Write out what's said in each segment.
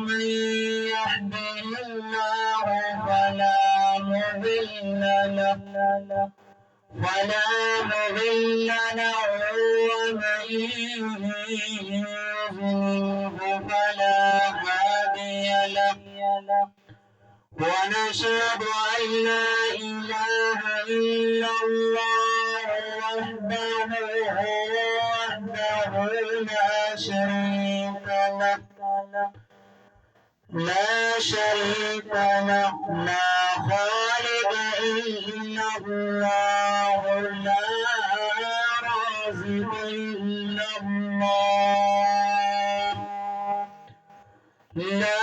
من يهده الله فلا مضل له ومن يضلله فلا هادي له ونشهد أن لا إله إلا الله وحده لا شريك له لا خالق إلا الله لا رازق إلا الله لا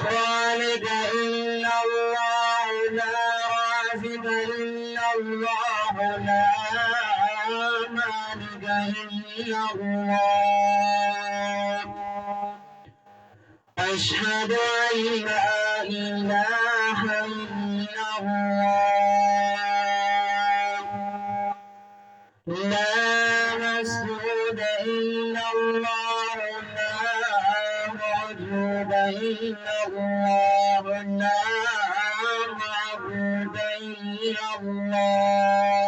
خالق إلا الله لا رازق إلا الله لا مالك إلا الله أشهد أن لا إله إلا الله لا مسجود إلا الله لا موجود إلا الله لا معبود إلا الله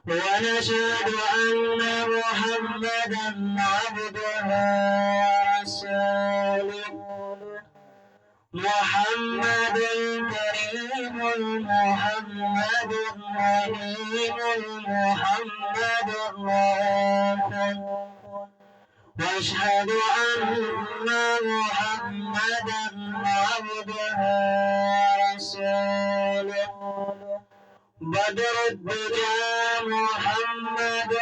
ونشهد أن محمدا عبده ورسوله محمد الكريم المحمد الرحيم المحمد الرافع واشهد أن محمدا عبده ورسوله بدر الدجى محمد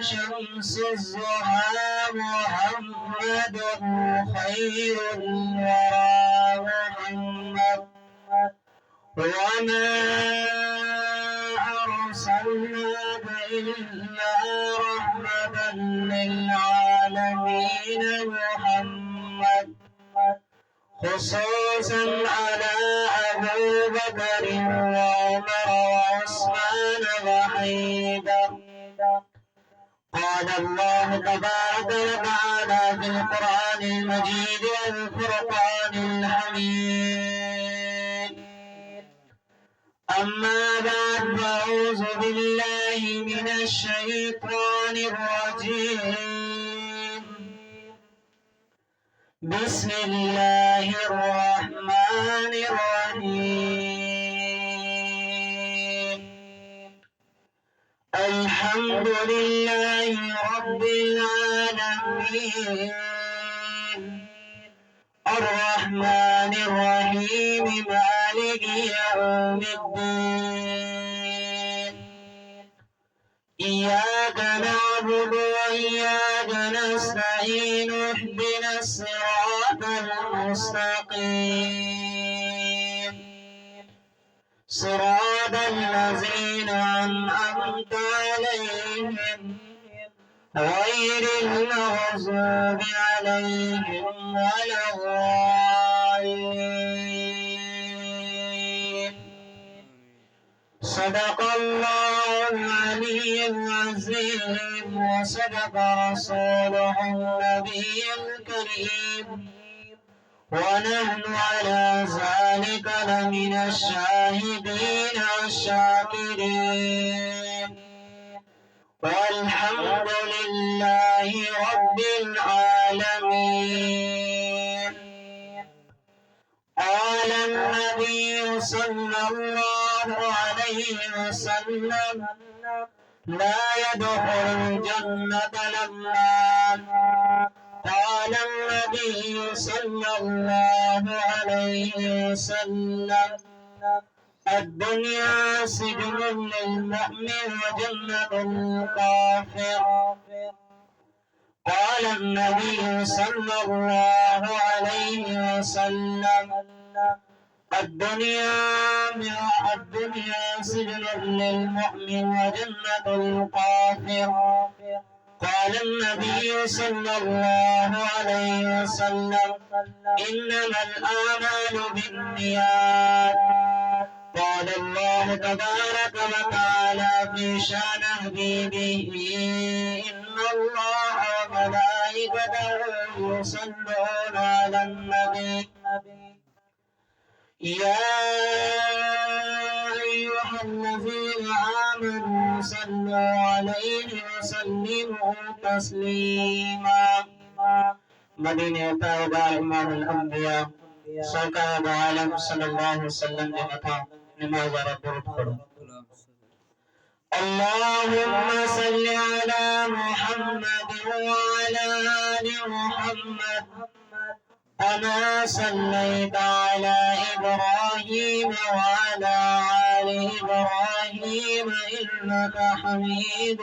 شمس الضحى محمد خير الورى محمد وما أرسلناك إلا رحمة للعالمين محمد خصوصا على أبو بكر وعمر وعثمان وحيدر قال الله تبارك وتعالى في القرآن المجيد والفرقان الحميد أما بعد فأعوذ بالله من الشيطان الرجيم بسم الله الرحمن الرحيم الحمد لله رب العالمين الرحمن الرحيم مالك يوم الدين إياك نعبد وإياك نستعين اهدنا الصراط المستقيم صراط الذين أنعمت عليهم غير المغضوب عليهم ولا الضالين صدق الله العلي العظيم وصدق رسوله النبي الكريم ونحن على ذلك لمن الشاهدين والشاكرين والحمد لله رب العالمين قال النبي صلى الله عليه وسلم لا يدخل الجنة لمام قال النبي صلى الله عليه وسلم الدنيا سجن للمؤمن وجنة الكافر قال النبي صلى الله عليه وسلم الدنيا سجن للمؤمن وجنة الكافر قال النبي صلى الله عليه وسلم إنما الأعمال بالنيات قال الله تبارك وتعالى في شان حبيبه إن الله وملائكته يصلون على النبي يا أيها الذين آمنوا صلوا عليه وسلموا تسليما مدینہ طیبہ امام الانبیاء سرکار دو عالم صلی اللہ علیہ وسلم نے متا نماز رب پڑھو اللهم صل على محمد وعلى آل محمد كما صليت على إبراهيم وعلى آل إبراهيم إنك حميد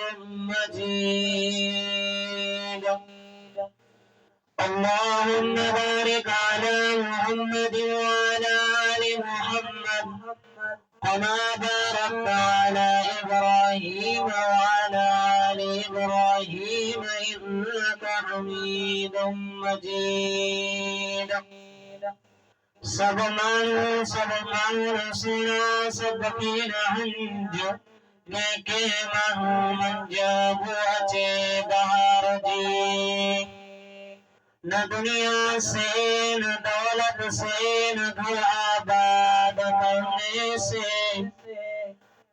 مجيد اللهم بارك على محمد وعلى آل محمد كما باركت على إبراهيم وعلى آل إبراهيم إنك حميد مجيد سبمان رسولا سبقين هنجو نیکے مہو منجابو اچے بہار جی نہ دنیا سے نہ دولت سے نہ گھر آباد کرنے سے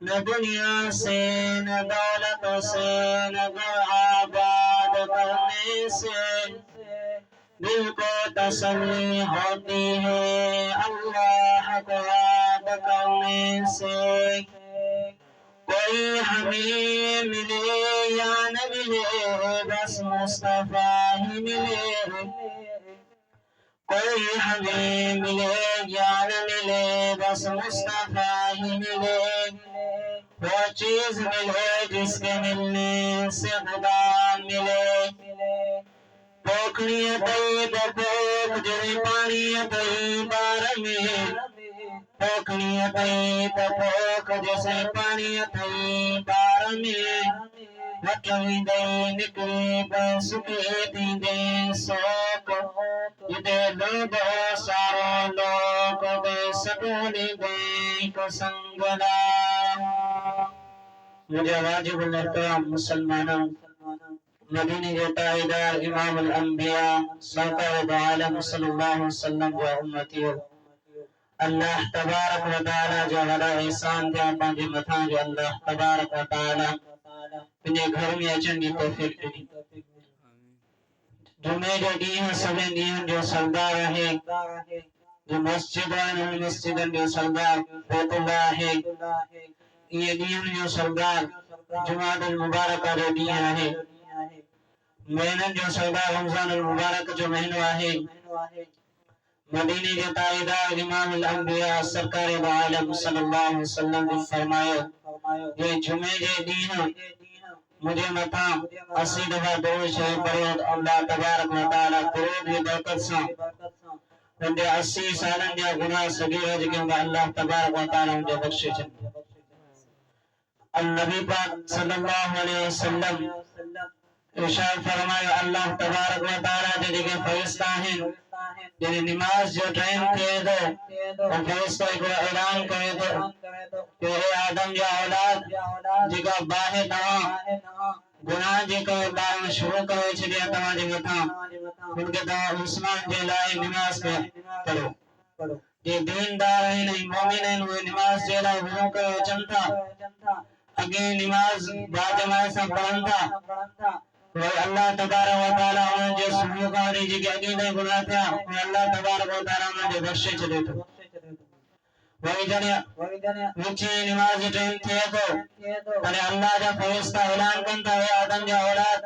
نہ دنیا سے نہ دولت سے نہ گھر آباد کرنے سے دل کو تسلی ہوتی ہے اللہ کو یاد کرنے سے کوئی ہمیں ملے یا نہ ملے بس مصطفیٰ ہی ملے کوئی ہمیں ملے یا نہ ملے بس مصطفیٰ ہی ملے وہ چیز ملے جس کے ملنے سے خدا ملے پوکھنی طیب پوکھ جڑی پانی طیب بار میں پوکھنی طیب پوکھ جیسے پانی طیب بار میں وٹوی دے نکلی بسکی دیندے سوک جدے لوگو سارو لوگ دے سکولی دے کسنگلا مجھے واجب الاحترام مسلمانوں مدینہ کے تاجدار امام الانبیاء سرکار دو عالم صلی اللہ علیہ وسلم جو امتی ہو اللہ تبارک و تعالی جو غلا احسان دیا پانچے متھاں جو اللہ تبارک و تعالی انہیں گھر میں اچھن کی توفیق دی جمعے جو دیہاں سبیں دیہاں جو سردار ہے جو مسجدان المسجدان جو سردار بیت اللہ ہے یہ دیہاں جو سردار جمعہ المبارکہ جو دیہاں ہے مہینہ جو سردار رمضان المبارک جو مہینہ ہے مدینہ کے تاجدار امام الانبیاء سرکار دو عالم صلی اللہ علیہ وسلم نے فرمایا یہ جمعے کے دیہاں مجھے متا 80 دفعہ درود شریف پڑھو اللہ تبارک و تعالی درود کی برکت سے مجھے 80 سالن جو گناہ صغیرہ جن کا اللہ تبارک و تعالی مجھے بخشے النبی پاک صلی اللہ علیہ وسلم ارشاد فرمایا اللہ تبارک و تعالی جنہیں فرشتہ ہیں جنہیں نماز جو ٹائم کہے دو اور فرشتہ کو اعلان کرے دو کہ اے آدم یا اولاد جگہ باہر نہ گناہ جے کو بارن شروع کرے چھڑیا تمہاں جے متھاں ان کے تمہاں عثمان جے لائے نماز پڑھو یہ دیندار ہیں نہیں مومن ہیں وہ نماز جے لائے وہ کرے چنتا اگے نماز با جماعت سے پڑھن تھا وہ اللہ تبارک و تعالی انہیں جو سموکاری جی کے اگے نہیں گناہ تھا وہ اللہ تبارک و تعالی انہیں جو بخشے چلے تھے وہی جنیا وچی نماز ٹائم تھے تو پہلے اللہ جا فرشتہ اعلان کرتا ہے آدم جا اولاد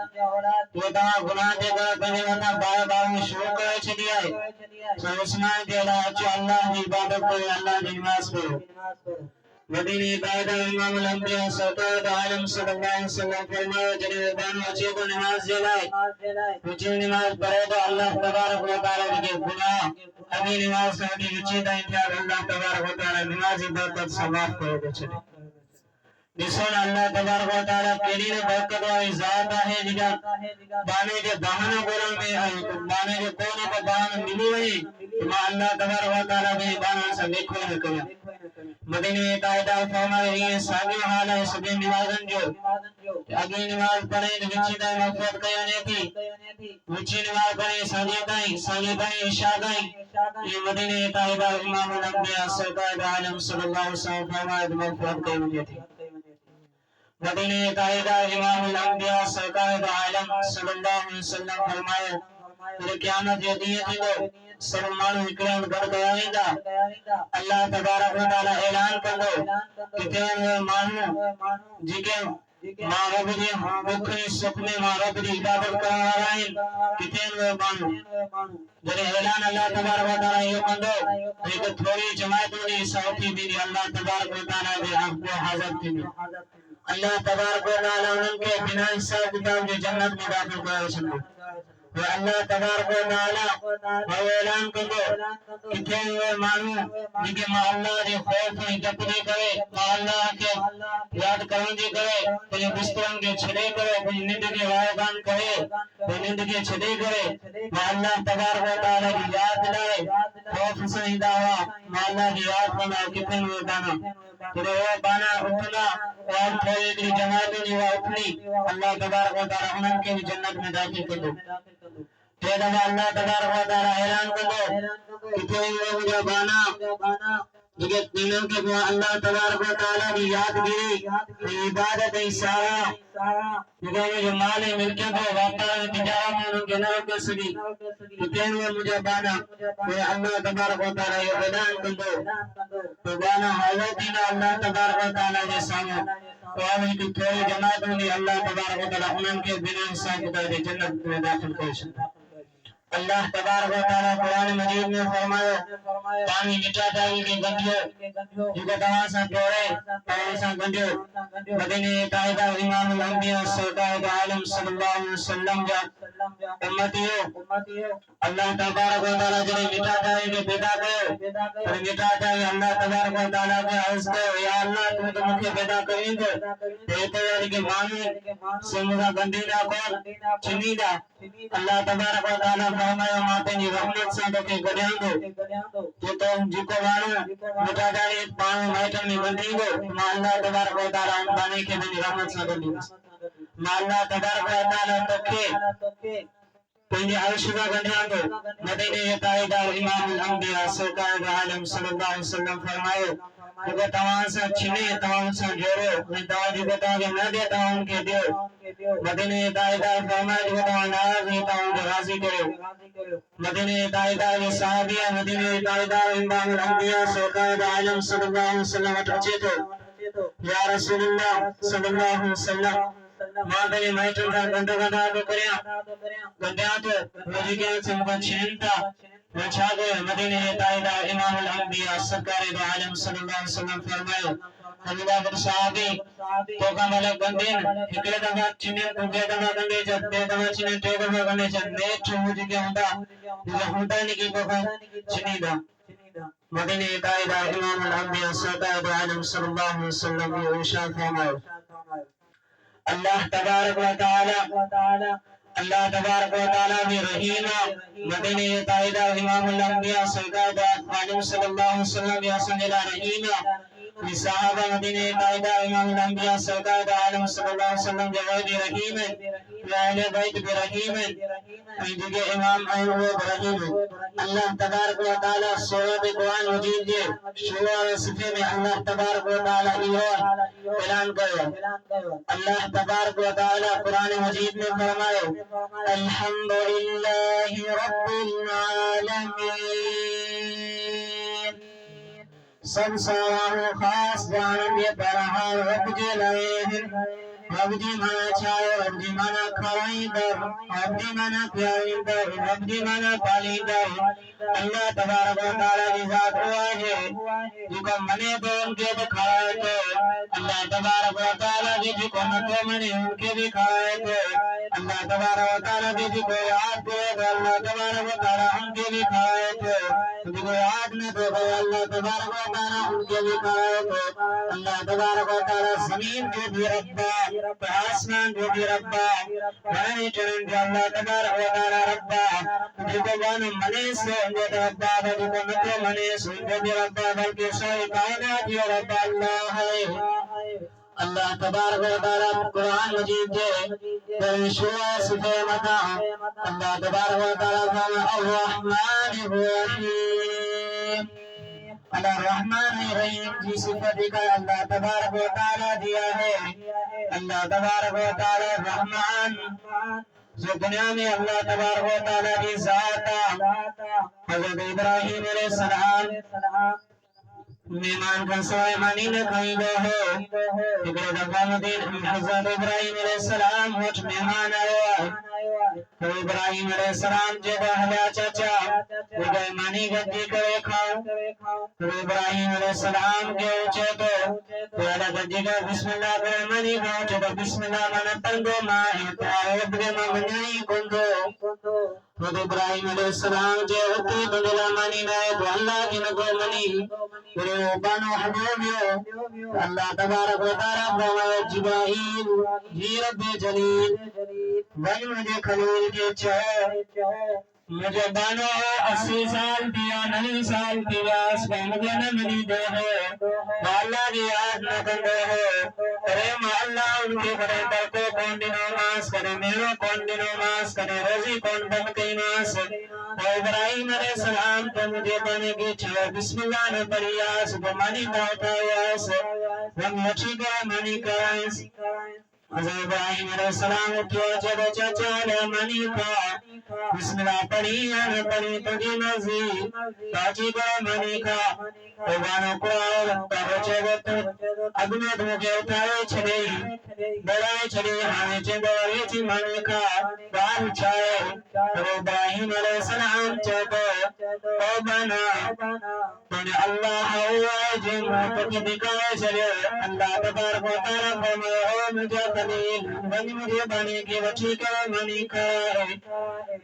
تو تمہاں گناہ دے کر پہلے وطا بار بار میں شروع کرے چلی آئے تو عثمان دے اللہ اچھو اللہ کی عبادت کرے اللہ کی نماز پڑھو مدینہ تاجدار امام الانبیاء سرکار دو عالم صلی اللہ علیہ وسلم فرمایا جنہیں بانو اچھے کو نماز جلائے وچی نماز پڑھے تو اللہ تبارک و تعالی کے گناہ ابھی نماز کا بھی وچی دا انتیار اللہ تبارک و تعالی نمازی برکت سماف کرے تو چلے جسون اللہ تبارک و تعالی کیلی نے برکت و ذات ہے جگہ بانے کے دہانہ گورا میں آئے تو بانے کے کونے کو دہانہ ملی وہی تو اللہ تبارک و تعالی بھی بانا سے دیکھو نہ کرے مدینہ تاجدار فرمائے یہ سابق حال ہے سبھی نمازن جو اگی نماز پڑھے وچی دا مغفرت کیانے تھی وچی نماز پڑھے ساجے تائیں عشاء تائیں یہ مدینہ طیبہ امام الانبیاء سرکار عالم صلی اللہ علیہ وسلم فرمائے مغفرت کیانے تھی مدینہ طیبہ امام الانبیاء سرکار عالم صلی اللہ علیہ وسلم فرمائے پھر قیامت یہ دیئے تھی وہ سب مانو اکرام گھر گیا ویندا اللہ تبارک و تعالی اعلان کر دو کہ تین مانو جکے ماں رب دی مکھنی سکھنے ماں رب دی عبادت کرنا رہے کہ تین مانو جنہیں اعلان اللہ تبارک و تعالی یہ کر دو ایک تھوڑی جماعتوں نے ساتھی بھی اللہ تبارک و تعالی دے حق کو حاضر تھی اللہ تبارک و تعالی ان کے بنا حساب کتاب جو جنت میں داخل کرے سنو اللہ تبارک و تعالی اعلان کر دو کہ تین مانو جنہیں ماں اللہ دے خوف میں جپنے کرے ماں اللہ کے یاد کرنے کرے کہیں بستران کے چھڑے کرے کہیں نیند کے وائدان کرے کہیں نیند کے چھڑے کرے ماں اللہ تبارک و تعالی کی یاد لائے خوف سے دعویٰ ماں اللہ کی یاد بنا کتنے ہوئے بانا تو وہ بانا اٹھنا اور تھوڑے کی جماعتوں نے وہ اٹھنی اللہ تبارک و تعالی انہوں کے جنت میں داخل کر دو تیرا اللہ تبارک و تعالی اعلان کر دو کہ تیرے مجھے بانا جگہ دینوں کے اللہ تبارک و تعالی کی یاد گری عبادت اشارہ جگہ مجھے مال ملکیت و واقعہ تجارت میں ان کے نام کر سکی کہ تیرے مجھے بانا اللہ تبارک و تعالی اعلان کر دو تو بانا حضرت دینا اللہ تبارک و تعالی کے سامنے وہاں کی تھوڑی جماعتوں نے اللہ تبارک و تعالی انہوں کے بنا حساب کتاب جنت میں داخل کر اللہ تبارک و تعالی قرآن مجید میں فرمایا پانی مٹا جائے گی گندھیوں جگہ تماسا جوڑے تماسا گندھیوں مدینہ طیبہ امام الانبیاء سرکار عالم صلی اللہ علیہ وسلم جا امتیوں اللہ تبارک و تعالی جنہیں مٹا جائے گی پیدا کرو اور مٹا جائے اللہ تبارک و تعالی کے عرض کرو یا اللہ تم تو مجھے پیدا کریں گے کہتے ہیں کہ مانو سمجھا گندھینا کون چنیدہ اللہ تبارک و تعالی فرمایا ماتے نی رحمت سے تو کہ گڑیاں دو جو تم جی کو مانو مٹا جائے پانی میٹر میں بندی گو اللہ تبارک و تعالی ان پانی کے دنی رحمت سے بندی گو اللہ تبارک و تعالی تو کہ پہنی عرشدہ گڑیاں دو مدینہ طیبہ امام الانبیاء سرکار عالم صلی اللہ علیہ وسلم فرمائے جو تمام سے چھنے تمام سے جوڑو میں دعا جو تمام کے نہ دے تمام کے دیو مدینہ طیبہ فرمائے جو تمام ناراض ہے تمام کے راضی کرو مدینہ طیبہ کے صحابیہ مدینہ طیبہ امام الانبیاء سرکار عالم صلی اللہ علیہ وسلم اٹھچے تو یا رسول اللہ صلی اللہ علیہ وسلم مادری میٹر کا گندہ تو کریا گندیاں تو مجھے کیا سے مکہ چھینتا وچھا گئے مدینہ طیبہ امام الانبیاء سرکار عالم صلی اللہ علیہ وسلم فرمائے اللہ پر صحابی تو کا ملک گندین اکلے دفعہ چنین دوسرے دفعہ گندے جب دے دفعہ چنین ٹے دفعہ گندے جب نیٹ مجھے کیا ہوتا نہیں کی کوئی چنیدہ مدینہ طیبہ امام الانبیاء سرکار عالم صلی اللہ علیہ وسلم یہ ارشاد فرمائے اللہ تبارک و تعالی اللہ تبارک و تعالی بھی رحیمہ مدینہ طیبہ امام الانبیاء سرکار عالم صلی اللہ علیہ وسلم یا سنجلہ رحیمہ صحابہ مدینہ طیبہ امام الانبیاء سرکار عالم صلی اللہ علیہ وسلم جوائے بھی رحیم ہے اہل بیت بھی رحیم ہے جگہ امام ایوب رحیم ہے اللہ تبارک و تعالی سورۃ قرآن مجید کے شروع اور صفحے میں اللہ تبارک و تعالی اعلان کرو اللہ تبارک و تعالی قرآن مجید میں فرمائے الحمدللہ رب العالمین سب سوال خاص جانب یہ برہاں رب جلائے رب جی مانا چھائے رب جی مانا کھوائی در رب جی مانا پیائی در رب جی مانا پالی در اللہ تبارک و تعالی کی ذات ہوا ہے جو کو منے تو ان کے بھی کھائے تو اللہ تبارک و تعالی کی جو کو نتو منے ان کے بھی کھائے تو اللہ تبارک و تعالی کی جو کو یاد کرے تو اللہ تبارک و تعالی ان کے بھی کھائے تو جو کو یاد نہ تو اللہ تبارک و تعالی ان کے بھی کھائے تو اللہ تبارک و تعالی زمین جو بھی ربا آسمان جو بھی ربا بانی چنن جو اللہ تبارک و تعالی ربا جو کو بانو منے سے ان جو ربا جو کو نتو منے سے ان جو بھی ربا بلکہ سوئی کائنات جو ربا اللہ ہے اللہ تبارک و تعالی قرآن مجید دے در شروع صفحہ متا اللہ تبارک و تعالی فرمائے الرحمن الرحیم اللہ الرحمن الرحیم جی صفت کا اللہ تبارک و تعالی دیا ہے اللہ تبارک و تعالی الرحمن جو دنیا میں اللہ تبارک و تعالی کی ذات حضرت ابراہیم علیہ السلام مہمان کا سوائے مانی نہ کہیں گو ہو اگر دفعہ دین حضرت ابراہیم علیہ السلام ہوچ مہمان آیا تو ابراہیم علیہ السلام جب اہلا چاچا اگر مانی گدی کرے کھاؤ تو ابراہیم علیہ السلام کے اوچے تو اہلا گدی کا بسم اللہ کرے مانی کھاؤ تو بسم اللہ من پندو ماہی تو آئے بگے مغنی کندو خود ابراہیم علیہ السلام جے ہوتی بندلا مانی نائے تو اللہ کی نگو منی میرے بانو حبوبیو اللہ تبارک و تعالی فرمائے جبرائیل جی رب جلیل بن مجھے خلیل کے چاہے مجھے بانو 80 سال دیا 90 سال دیا اس کا مجھے نہ ملی دے ہے اللہ کی یاد نہ کندے ہے کرے اللہ ان کے بڑے در کو کون دنوں ماس کرے میرو کون دنوں ماس کرے روزی کون بن کئی ماس ابراہیم علیہ السلام تو مجھے بانے کی چھو بسم اللہ نے پڑھی آس وہ مانی باؤتا آس وہ مچھی کا مانی کا آس حضرت ابراہیم علیہ السلام اٹھو جب چچا لے منی کا بسم اللہ پڑھی آنے پڑھی تجھے نزی تاچی کا منی کا اوبانوں کو آؤ لگتا بچے گت اگنت مجھے اٹھائے چھڑے بڑھائے چھڑے ہانے چندوری تھی منی کا بان چھائے ابراہیم علیہ السلام چکو اوبانا تو اللہ ہوا جن پکی دکھائے چھڑے اللہ تبارک و تعالی فرمائے او مجھے خلیل بنی مجھے بانی کی وچی کا منی کا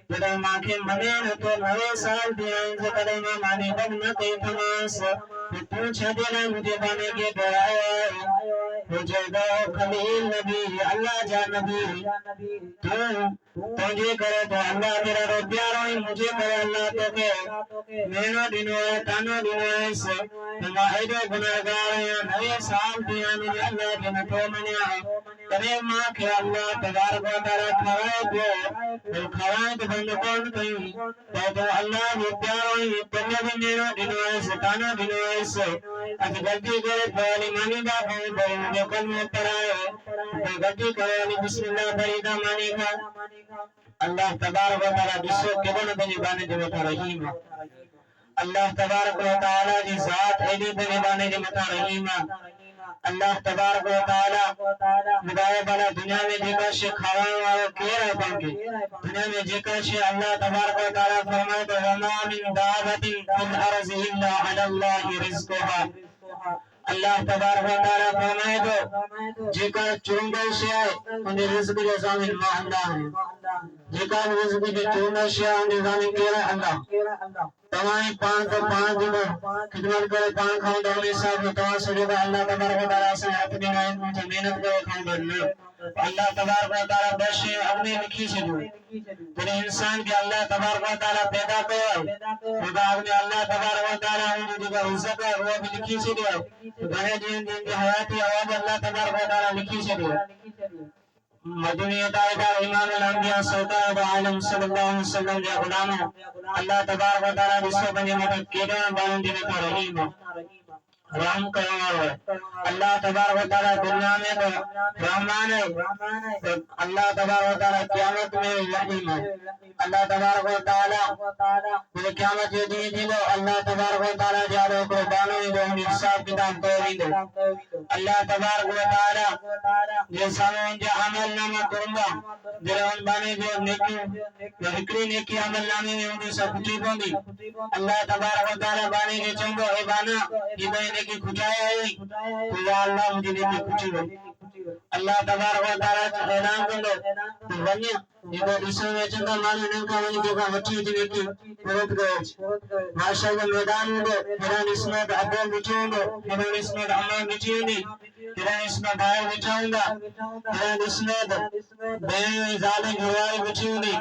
جدہ ماں کے منین تو 9 سال دیاں سے قدر ماں مانی بن نہ کئی تماس پوچھا دینا مجھے بانی کی دعائے مجھے دو خلیل نبی اللہ جا نبی تجھے کرے تو اللہ تیرا رو پیاروئی مجھے کرے اللہ تو کہ مینو دنو ہے تانو دنو ہے سے معاہدہ گناہگار ہیں 9 سال دیاں مجھے اللہ کے نتو منیا کرے ماں کہ اللہ تبارک و تعالی کھوائے دو کھوائے تو بند کون کہیں تو اللہ وہ پیاروئی تنیا بھی میرو دنو ہے سے تانو دنو ہے سے اگر غلطی کرے پہلی مانی دا پہنی بھائی مجھے کلمہ پر آئے غلطی کرے علی بسم اللہ بریدہ مانی کا اللہ تبارک و تعالی بسو کبن بنی بانے جو متا رحیم اللہ تبارک و تعالی جی ذات ایلی بنی بانے جو متا رحیم اللہ تبارک و تعالی مدائے بالا دنیا میں جیکا شے کھاوائیں والے کیر ہے پانکے دنیا میں جیکا شے اللہ تبارک و تعالی فرمائے تو وَمَا مِن دَابَةٍ فِي الْأَرْضِ إِلَّا عَلَى اللَّهِ رِزْقُهَا اللہ تبارک و تعالی فرمائے تو جیکا چونگے سے آئے انہیں رزق کے زامن ما اللہ ہے جیکا رزق کے چونگے سے آئے انہیں زامن کیرا اللہ تمہیں 5 دنوں خدمت کرے 5 کھاؤں دونی صاحب تمہیں سجدہ اللہ تبارک و تعالی سے حق دینا ہے مجھے محنت کرے کھاؤں دونی اللہ تبارک و تعالی بشے اپنے لکھی سے جو تیرے انسان کے اللہ تبارک و تعالی پیدا کرے خدا اپنے اللہ تبارک و تعالی انہیں جگہ رزق ہے وہ بھی لکھی سے جو بھرے دین کی حیاتی آواز اللہ تبارک و تعالی لکھی سے جو مدنیت آئیدہ امام الانبیاء سلطان عالم صلی اللہ علیہ وسلم جا غلاموں اللہ تبارک و تعالی بسو بنی مدد کیدان بانن دینا رحیم رحم کرنا ہے اللہ تبارک و تعالی دنیا میں تو رحمان ہے اللہ تبارک و تعالی قیامت میں رحیم ہے اللہ تبارک و تعالی قیامت یہ دنی دی لو اللہ تبارک و تعالی جارو کو بانو ہی دو ہمیں حساب کتاب توری دو اللہ تبارک و تعالی یہ سامون جا عمل نامہ کرنگا جلون بانے جو نیکی ہکری نیکی عمل نامے میں انہیں سب کچھی پوندی اللہ تبارک و تعالی بانے کے چنگو اے بانا یہ بہنے کی کھچایا ہے تو یا اللہ مجھے نیکی کھچی ہو اللہ تبارک و تعالی اعلان کندو ونیا یہ ڈسو میں چندا مانو نے کا ونی دیکھا وٹھی دی کی بہت گئے ماشاءاللہ میدان میں میرا اس میں ابو بچوں میرا اس میں اما بچی دی میرا اس میں بھائی بچاؤں گا میرا اس میں بے ظالم گواہی بچی دی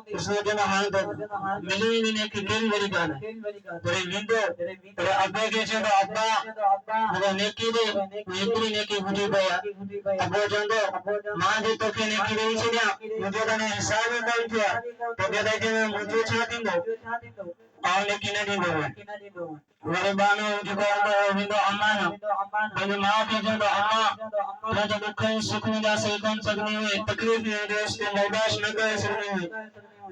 اس میں جنا ہاں ملی نے کہ دل میری گانا تیرے ویندو تیرے ابے کے چندا ابا میرا نیکی دے نیکی نیکی بھجی بیا ابو جندو ماں دے تو کہ نیکی دے چنیا مجھے نے حساب میں کیا تو کہتا کہ میں مجھے چاہتی ہوں اور نیکی نہ دی میرے بانو جو ویندو امانہ میری ماں کے جندو اما میں جو دکھ سکھ میں جا سے کون سکنی ہوئی تکلیف میں جو اس کو برداشت نہ کر سکنی ہوئی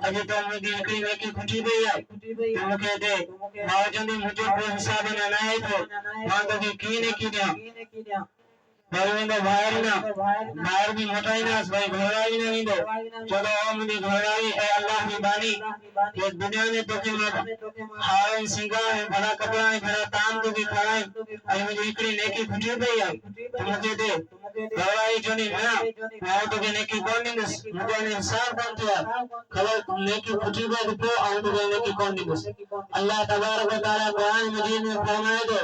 اجے تو مجھے نیکی نیکی کھٹی گئی ہے تو مجھے دے ماں جندی مجھے کوئی حساب نہ آئے تو ماں تو کی نیکی دیا بھائی باہر بھی موٹائی ناس بھائی گھوڑائی نہ ہی دو چلو مجھے گھوڑائی اے اللہ کی بانی کہ دنیا میں تو کہ ہارن سنگار ہے بھلا کپڑا ہے بھلا تام تو بھی کھائیں اے مجھے اکڑی نیکی کھٹی پئی ہے تو مجھے دے گھوڑائی جو نہیں میں تو کہ نیکی کون نہیں دس مجھے نے حساب کون کیا خبر نیکی کھٹی پئی تو آؤں تو کہ نیکی کون نہیں دس اللہ تبارک و تعالی قرآن مجید میں فرمائے دو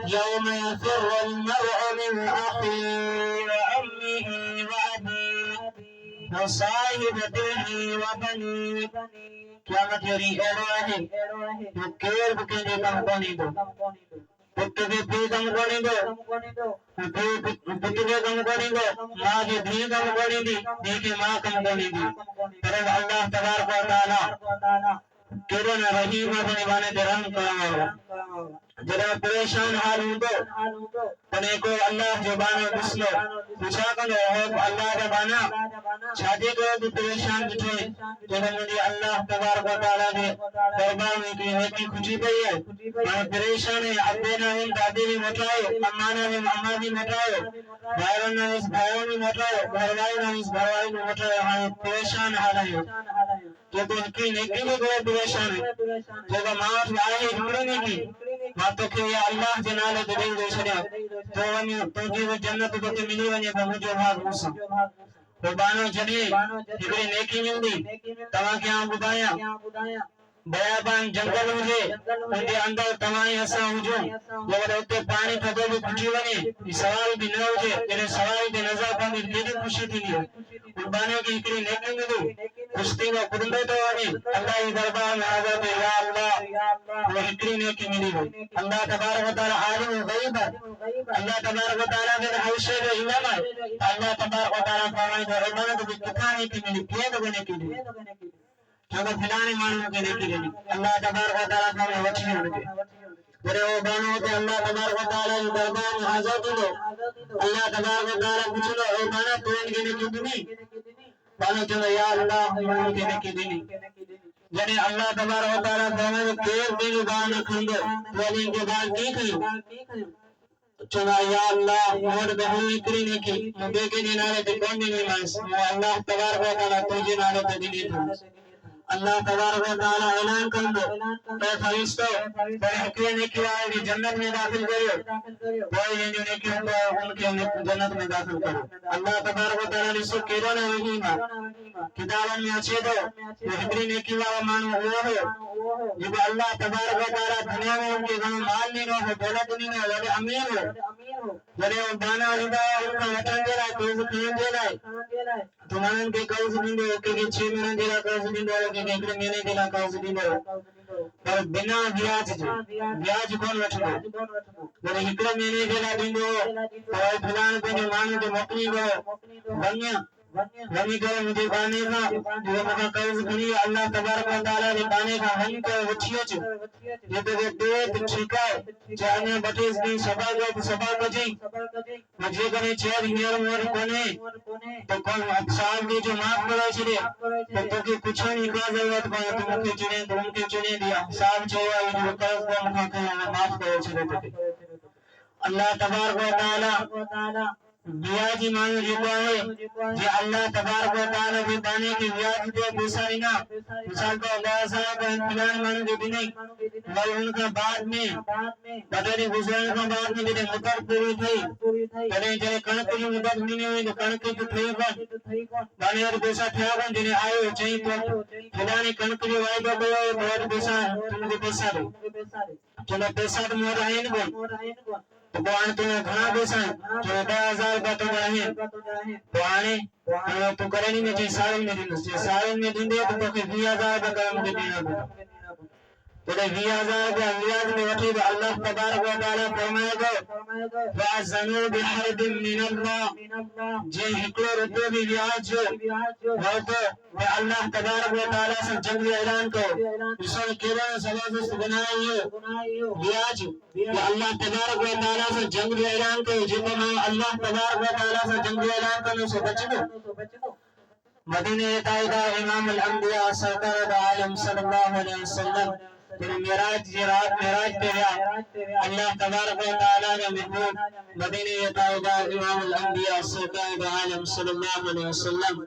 یوم یفر المرء من اخیه وأمه وأبيه وصاحبته وبنيه قیامت یری ایرو ہے تو کیر بکے دے کم کونی دو پتہ دے پی کم کونی دو پتہ دے کم کونی دو ماں کے بھی کم کونی دی دیکھے ماں کم کونی دی پھر اللہ تبارک و تعالی کیرو نہ رحیم اپنے بانے درہم کرام جرا پریشان حال ہوں پنے کو اللہ جو بانا بسلو پوچھا کنو اللہ کا بانا شادی کو بھی پریشان بٹھوئے جنہوں مجھے اللہ تبارک و تعالیٰ نے دربار میں کی نیکی کھجی پئی ہے میں پریشان ہے ابے نہ ہم دادی بھی مٹھائے اما نہ ہم اما بھی مٹھائے بھائیوں نہ اس بھائیوں بھی مٹھائے بھروائی نہ اس بھروائی بھی مٹھائے ہمیں پریشان حال ہے جو تو کی نیکی بھی بہت پریشان ہے جو تو ماں آئے ہمڑے نیکی ماں تو کہ یہ اللہ جنالے دلیل دے چھڑیا تو کی وہ جنت تو کہ ملی ونجے تو مجھے بھاگ موسا قربانو جنی ہکڑی نیکی ملدی تمہاں کیا بدایا بیابان جنگل ہوجے ان کے اندر تمہیں حسا ہوجو جب اتے پانی تھدو بھی کھٹی ونی سوال بھی نہ ہوجے جنہیں سوال بھی نظر پاندی کیدی خوشی تھی لیا قربانوں کی ہکڑی نیکی ملدی کشتی کا قدمے تو آنی اللہ ہی دربار میں حاضر دے یا اللہ وہ ہکڑی نیکی ملی ہوئی اللہ تبارک و تعالی عالم غیب ہے اللہ تبارک و تعالی کے ہر شے جو علم ہے اللہ تبارک و تعالی فرمائے تو عبادت بھی کتھانے کی ملی کیے تو بنے کی دی جو پھلانے مانوں کے دیکھی دی اللہ تبارک و تعالی فرمائے وچھی ہونے کے میرے وہ بانوں ہوتے اللہ تبارک و تعالی کے دربار میں حاضر دو اللہ تبارک و تعالی پوچھ لو اے بانا تو ان کے نیکی دنی بانا چلو یا اللہ ان کے نیکی دنی یعنی اللہ تبارک و تعالی فرمائے کیر دن بانا کھندو تو ان کے بعد کی کھیں چنا یا اللہ موڑ بہن اکری نیکی مبے کے جنالے تے کون نہیں مانس اللہ تبارک و تعالی تو جنالے تے دنی تھا اللہ تبارک و تعالی اعلان کر دو اے فرشتو اے ہکڑی نیکی آئے جنت میں داخل کرو کوئی جو نیکی ہوتا ہے ان کے جنت میں داخل کرو اللہ تبارک و تعالی نے سو کیرو نہ وحیما کتابن میں اچھے دو ہکڑی نیکی والا مانو وہ ہو جب اللہ تبارک و تعالی دنیا میں ان کے گھر مال نہیں ہو دولت نہیں ہو ولی امیر ہو جنہیں وہ بانا ہدا ان کا وطن دے رہا ہے کوئی کھین دے رہا ہے تمہارن کے قرض نہیں دے کہ 6 مہینے دے رہا قرض نہیں دے کہ ایک مہینے دے رہا قرض نہیں دے پر بنا بیاج جو بیاج کون وٹھو جنہیں ہکڑے مہینے دے رہا دیندو اور پھلان پہ جو مانو جو مکنی دو بنیا غنی کرے مجھے بانے کا جو مجھے قرض بنی اللہ تبارک و تعالی نے بانے کا غنی کرے وچھیے چھو یہ تو وہ دیت چھکائے چاہنے بٹیس بھی سبا گئے تو سبا بجی مجھے کنے چیر ہیر مور کونے تو کون اقصاب دی جو معاف کرے چھلے تو کہ کچھ نہیں کا ضرورت پایا تو مکے چنے تو ان کے چنے دیا اقصاب چاہیا جو قرض کو مکھا کھایا معاف کرے چھلے تو اللہ تبارک و تعالی بیاجی مانو جکو ہے جی اللہ تبارک و تعالی بھی دانے کی بیاجی دے بیساری نا مثال کو اللہ صاحب انتظار مانو جو بھی نہیں اور ان کا بعد میں بدری گزرنے کا بعد میں جنہیں مدر پوری تھی کہیں جنہیں کنک کی مدر نہیں ہوئی تو کنک کی تھی کون دانے اور بیسا تھیا کون جنہیں آئے ہو چاہیے تو خدانی کنک کی وائدہ کوئی ہوئے بہت بیسا تم کو بیسا دو چلو بیسا تو مورا ہے نہیں تو بوان تمہیں گھنا بیسا ہے جو 10,000 کا تو ہے بوانے تو کرنی میں چاہیے سارن میں دن سے سارن میں دن دے تو کہ 20,000 کا کام مجھے دینا پڑا تو 20,000 کا ویاج میں وٹھی تو اللہ تبارک و تعالی فرمائے گا فَأَذَّنُوا بِحَرْبٍ مِّنَ اللَّهِ جے ہکڑو روپے بھی ویاج وہ تو اللہ تبارک و تعالی سے جنگ اعلان کرو اسے کیرے زبردست بنائی ہو ویاج اللہ تبارک و تعالی سے جنگ اعلان کرو جن میں اللہ تبارک و تعالی سے جنگ اعلان کرنے سے بچو مدینہ طیبہ امام الانبیاء سرکار عالم صلی اللہ علیہ وسلم معراج کی رات معراج پہ گیا اللہ تبارک و تعالی نے محبوب مدینہ طیبہ امام الانبیاء سرکار عالم صلی اللہ علیہ وسلم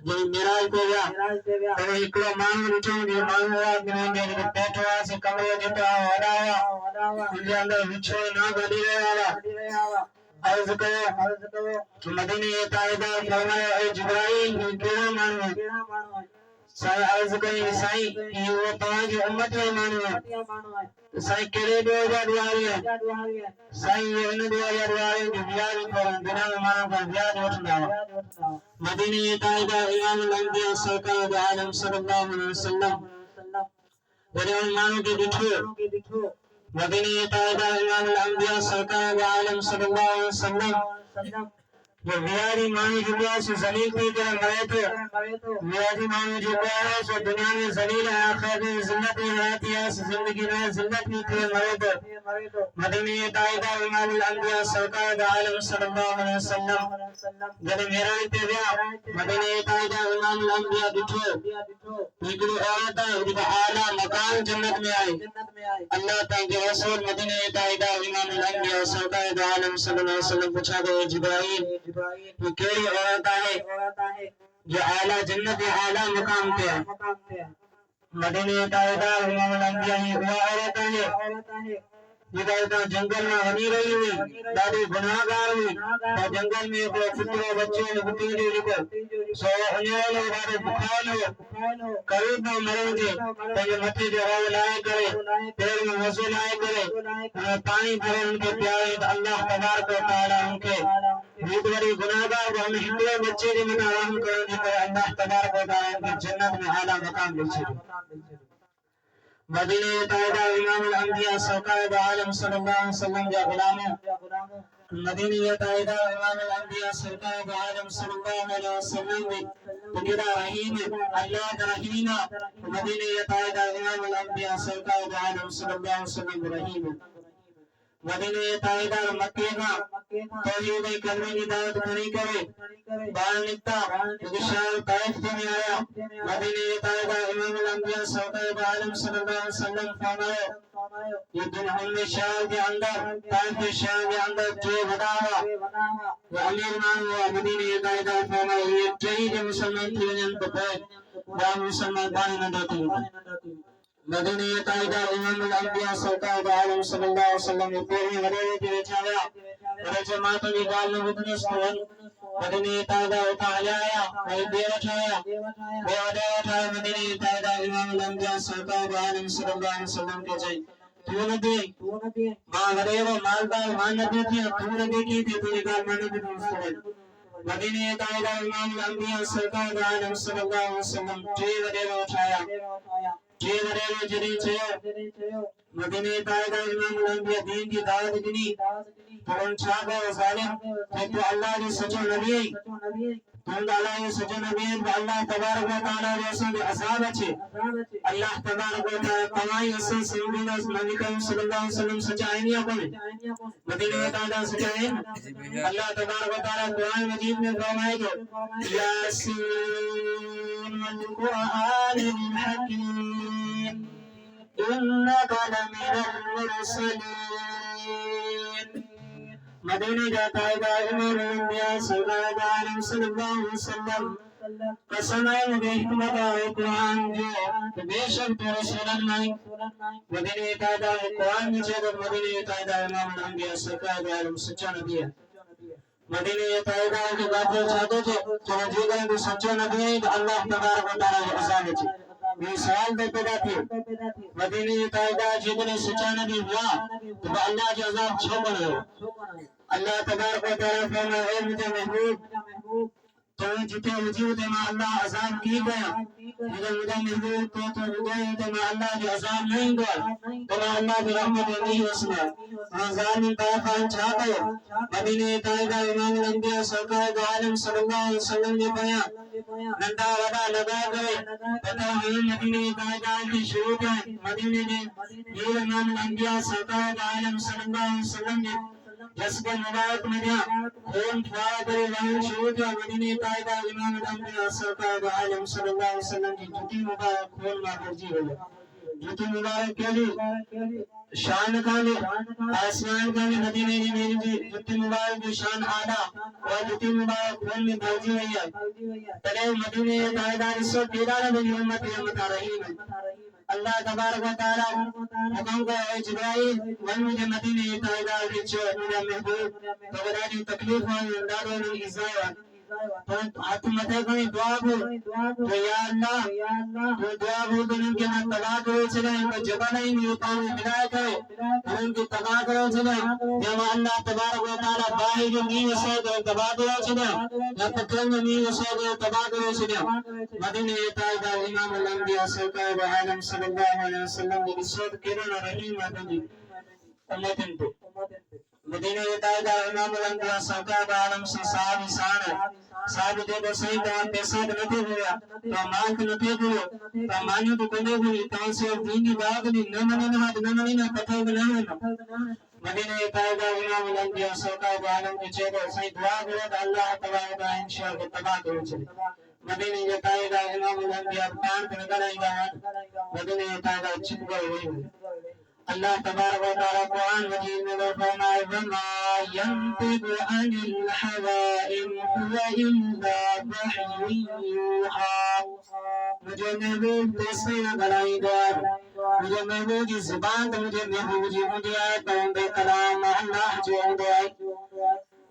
جو معراج پہ گیا تو ایکڑو مانگ رچوں جو مانگ رہا کہ جو پیٹوا سے کمرے جتا ہوا ان کے اندر وچھو نہ گلی رہا عرض کرو مدینہ طیبہ فرمایا اے جبرائیل کیڑا مانو سائیں عرض کریں سائیں یہ وہ پانچ امت ہے مانو سائیں کیڑے دو دواری ہے سائیں یہ ان دواری جو بیاد کرن بنا مانو کا بیاد اٹھنا مدینہ طیبہ امام الانبیاء سرکار عالم صلی اللہ علیہ وسلم جنہوں مانو کے دکھو مدینہ طیبہ امام الانبیاء سرکار عالم صلی اللہ علیہ وسلم جو بیاری مانی جبیا سے ذلیل کی طرح مرے تو بیاری مانی جبیا ہے سو دنیا میں ذلیل ہے آخر میں ذلت میں حیاتی ہے زندگی میں ذلت میں تھے مرے تو مدینہ طیبہ امام الانبیاء سرکار عالم صلی اللہ علیہ وسلم جنہیں میراج پہ گیا مدینہ طیبہ امام الانبیاء دکھو نکلو عورت ہے ان کا اعلیٰ مقام جنت میں آئے اللہ تعالی کے رسول مدینہ طیبہ امام الانبیاء سرکار عالم صلی اللہ علیہ وسلم پوچھا کہ جبرائیل یہ کیڑی عورت ہے جو اعلیٰ جنت میں اعلیٰ مقام پہ ہے مدینہ طیبہ امام الانبیاء ہی وہ عورت ہے یہ جنگل میں ہنی رہی ہوئی دادی گناہگار ہوئی جنگل میں ایک فطرہ بچے نے بتیجے لکھو سو انہیں لوگ بخال ہو قریب میں مرے تھے پہلے مٹی جو رو لائے کرے پیر میں وضو لائے کرے پانی بھرے ان کے پیارے اللہ تبارک و تعالی ان کے بہت بڑی گناہگار کو ہمیں ہندوے بچے کے مطابق رحم کرنے پر اللہ تبارک و تعالی ان کی جنت میں اعلیٰ مقام بچے مدینہ طیبہ امام الانبیاء سرکار عالم صلی اللہ علیہ وسلم یا غلاموں مدینہ طیبہ امام الانبیاء سرکار عالم صلی اللہ علیہ وسلم بقیدہ رحیم اللہ رحیم مدینہ طیبہ امام الانبیاء سرکار عالم صلی اللہ علیہ وسلم رحیم مدینہ طیبہ مکہ کا توحید کرنے کی دعوت کھڑی کرے باہر نکتا شہر طائف میں آیا مدینہ طیبہ امام الانبیاء سرکار عالم صلی اللہ علیہ وسلم فرمایا یہ دنہم میں شہر کے اندر طائف کے شہر کے اندر جو ودا ہوا وہ امیر مان ہوا مدینہ طیبہ فرمایا یہ چاہیے مسلمان تھی جن کو پہ وہ مسلمان باہر نہ دیتے مدینہ طیبہ امام الانبیاء سرکار عالم صلی اللہ علیہ وسلم نے پوری غریبی کی بچایا اور جماعت کی گال میں بدنس کون مدینہ طیبہ اتایا اور بے اٹھایا مدینہ طیبہ امام الانبیاء سرکار عالم صلی اللہ علیہ وسلم کے جائے تو نبی ماں غریب و مالدار ماں نبی تھی تو نبی کی تھی تو نگاہ ماں نبی تھی مدینہ طیبہ امام الانبیاء سرکار عالم صلی اللہ علیہ وسلم جی غریب اٹھایا جی غریب جری چھو مدینہ طیبہ امام الانبیاء دین کی دعوت دینی تو ان چھاگا و ظالم تو اللہ نے سچو نبی تو اللہ نے سچو نبی اللہ تبارک و تعالی رسول عذاب اچھے اللہ تبارک و تعالی تمائی اصل سنگینا نبی کریم صلی اللہ علیہ وسلم سچائیں نہیں اپنے مدینہ طیبہ سچائیں اللہ تبارک و تعالی قرآن مجید میں فرمائے گا یاسین والقرآن الحکیم إنك لمن المرسلين مدینے جاتا ہے امام الانبیاء سرکار عالم صلی اللہ علیہ وسلم قسم ہے بے حکمت قرآن جو بے شک تو رسول اللہ مدینے قائدہ قرآن نیچے تو مدینے قائدہ امام الانبیاء سرکار عالم سچا نبی ہے مدینے قائدہ کے باتیں چاہتے تھے جو جیگا تو سچا نبی ہے تو اللہ تبارک و تعالی عذاب ہے یہ سوال دے پیدا تھی مدینے قائدہ جتنے سچا نبی ہوا تو اللہ کے عذاب چھو بن گئے اللہ تبارک و تعالی فرمائے اے مجھے محبوب تو جتے وجود میں اللہ عذاب کی گیا مجھے محبوب تو وجود میں اللہ کے عذاب نہیں گیا تو اللہ کی رحمت نہیں وسنا ظالم طائفان چھاتے مدینے قائدہ امام الانبیاء سرکار عالم صلی اللہ علیہ وسلم نے بیان نندا ودا لگا گئے پتہ ہے مدینے قائدہ کی شروع ہے مدینے نے یہ امام الانبیاء سرکار عالم صلی اللہ علیہ وسلم نے جس کے مبارک میں خون فوار کرے وہاں شروع کیا مدینے قائدہ امام الانبیاء سرکار عالم صلی اللہ علیہ وسلم کی جتی مبارک خون ماخرجی ہو گئے جتی مبارک کے لیے شان کھانے آسمان کھانے مدینے کی میری جتی مبارک کی شان آدھا اور جتی مبارک خون میں بھرجی ہوئی ہے تلے مدینے قائدہ اس وقت پیدانا بنی امت رحیم ہے اللہ تبارک و تعالی حکم کو اے جبرائیل من مجھے مدینے قائدہ کی چھو میرا محبوب تو بڑا جو تکلیف ہوئی اندادوں نے عزائے تو ہاتھ مدے کوئی دعا بھو تو یا اللہ تو دعا بھو تو ان کے نہ تباہ کرو چلے ان کو جبہ نہیں ملتا انہیں ملائے کرے ان کی تباہ کرو چلے جب اللہ تبارک و تعالی باہی جو نہیں وسے تو تباہ کرو چلے یا تکرم جو نہیں وسے تو تباہ کرو چلے مدینے قائدہ امام الانبیاء سرکار عالم صلی اللہ علیہ وسلم نے بسوت کرنا رحیم آدمی امتن کو مدینے قائدہ امام الانبیاء سرکار عالم سے صحابی سان ہے صحابی دے دو صحیح تو پیسہ نتے ہویا تو مانک نتے ہویا تو مانی تو کنے ہوئی تو سے دین کی بات نہیں نہ منی نہ پتہ نہ ہونا مدینے قائدہ امام الانبیاء سرکار عالم کے چہرے صحیح دعا کرو تو اللہ تبارک انشاءاللہ تباہ کرو چلے مدینے قائدہ امام الانبیاء پان پر نگلائیں گا مدینے قائدہ چھپ گئے ہوئی اللہ تبارک و تعالی قرآن مجید میں فرمائے وما ينطق عن الهوى إن هو إلا وحي يوحى مجھے محبوب دوسرے نہ گلائیں گا مجھے محبوب کی زبان تو مجھے محبوب جی ہوں آئے تو بے کلام اللہ جو ہوں آئے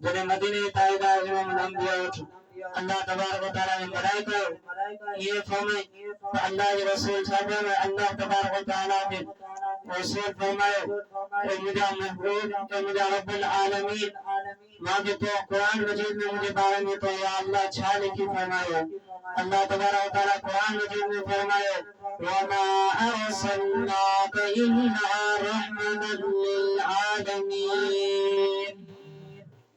جنہیں مدینے قائدہ امام الانبیاء اللہ تبارک و تعالی نے ملائکہ یہ فرمائے اللہ کے رسول صاحب میں اللہ تبارک و تعالی نے رسول فرمائے کہ مجھے محبوب کہ مجھے رب العالمین ماں تو قرآن مجید میں مجھے بارے میں تو یا اللہ چھا لکھی فرمائے اللہ تبارک و تعالی قرآن مجید میں فرمائے وما ارسلناک الا رحمتا للعالمین